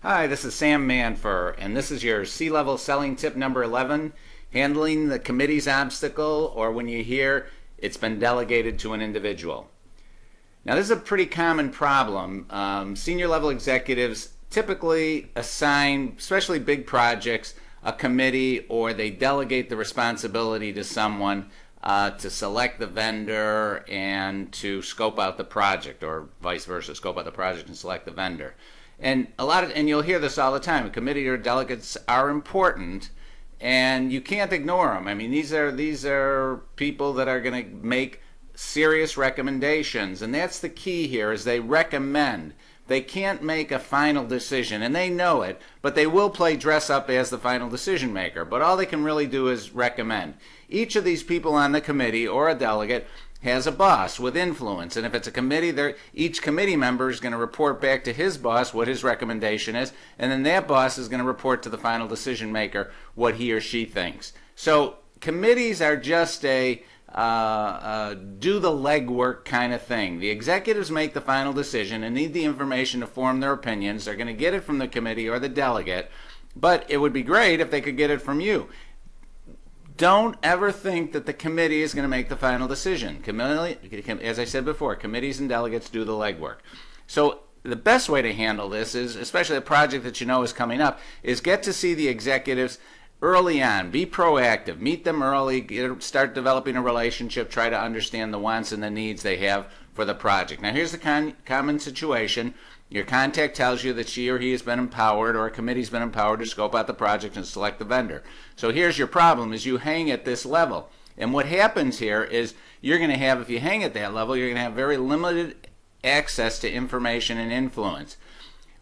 Hi, this is Sam Manfur, and this is your C-level selling tip number 11, handling the committee's obstacle, or when you hear it's been delegated to an individual. Now, this is a pretty common problem. Senior level executives typically assign, especially big projects, a committee, or they delegate the responsibility to someone to select the vendor and to scope out the project, or vice versa, scope out the project and select the vendor. And you'll hear this all the time. A committee or delegates are important, and you can't ignore them. I mean, these are people that are going to make serious recommendations, and that's the key here. Is they recommend. They can't make a final decision, and they know it, but they will play dress up as the final decision maker. But all they can really do is recommend. Each of these people on the committee or a delegate has a boss with influence, and if it's a committee, each committee member is going to report back to his boss what his recommendation is, and then that boss is going to report to the final decision maker what he or she thinks. So committees are just a do the legwork kind of thing. The executives make the final decision and need the information to form their opinions. They're going to get it from the committee or the delegate, but it would be great if they could get it from you. Don't ever think that the committee is going to make the final decision. As I said before, committees and delegates do the legwork. So the best way to handle this is, especially a project that you know is coming up, is get to see the executives early on. Be proactive. Meet them early. Start developing a relationship. Try to understand the wants and the needs they have for the project. Now, here's the common situation. Your contact tells you that she or he has been empowered, or a committee's been empowered to scope out the project and select the vendor. So here's your problem: is you hang at this level. And what happens here is you're going to have, if you hang at that level, you're going to have very limited access to information and influence.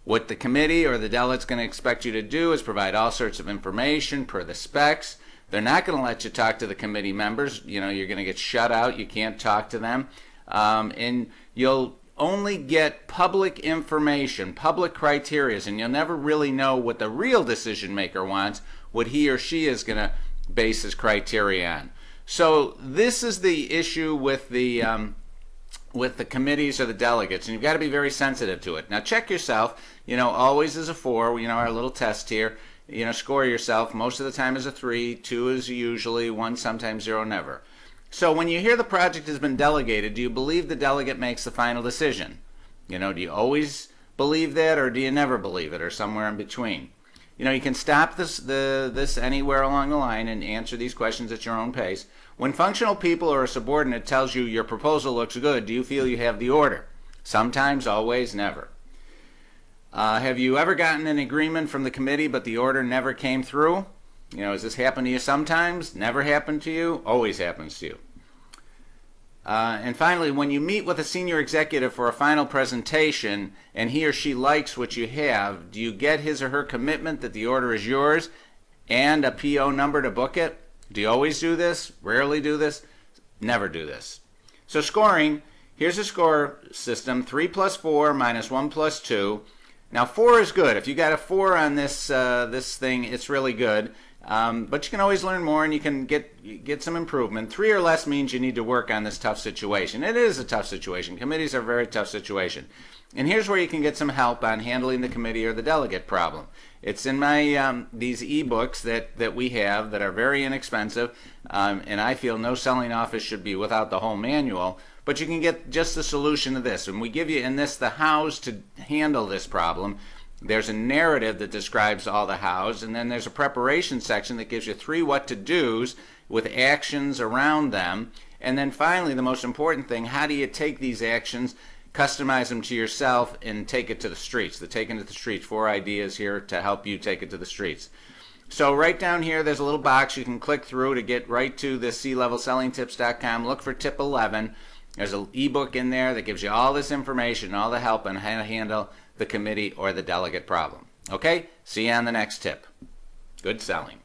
What the committee or the delegate's going to expect you to do is provide all sorts of information per the specs. They're not going to let you talk to the committee members. You know, you're going to get shut out. You can't talk to them. And you'll only get public information, public criterias, and you'll never really know what the real decision maker wants, what he or she is going to base his criteria on. So this is the issue with the committees or the delegates, and you've got to be very sensitive to it. Now check yourself. You know, always is a 4. You know, our little test here. You know, score yourself. Most of the time is a 3. 2 is usually 1, sometimes 0, never. So when you hear the project has been delegated, do you believe the delegate makes the final decision? You know, do you always believe that, or do you never believe it, or somewhere in between? You know, you can stop this anywhere along the line and answer these questions at your own pace. When functional people or a subordinate tells you your proposal looks good, do you feel you have the order? Sometimes, always, never. Have you ever gotten an agreement from the committee but the order never came through? You know, has this happened to you sometimes? Never happened to you? Always happens to you. And finally, when you meet with a senior executive for a final presentation and he or she likes what you have, do you get his or her commitment that the order is yours and a PO number to book it? Do you always do this? Rarely do this? Never do this. So scoring, here's a score system: 3 plus 4 minus 1 plus 2. Now 4 is good. If you got a 4 on this thing, it's really good. But you can always learn more, and you can get some improvement. 3 or less means you need to work on this tough situation. It is a tough situation. Committees are a very tough situation. And here's where you can get some help on handling the committee or the delegate problem. It's in my these ebooks that we have that are very inexpensive, and I feel no selling office should be without the whole manual. But you can get just the solution to this. And we give you in this the hows to handle this problem. There's a narrative that describes all the hows, and then there's a preparation section that gives you 3 what to do's with actions around them. And then finally, the most important thing: how do you take these actions, customize them to yourself, and take it to the streets? The taking it to the streets, 4 ideas here to help you take it to the streets. So right down here, there's a little box you can click through to get right to the clevelsellingtips.com. Look for tip 11. There's an ebook in there that gives you all this information, all the help on how to handle the committee or the delegate problem. Okay? See you on the next tip. Good selling.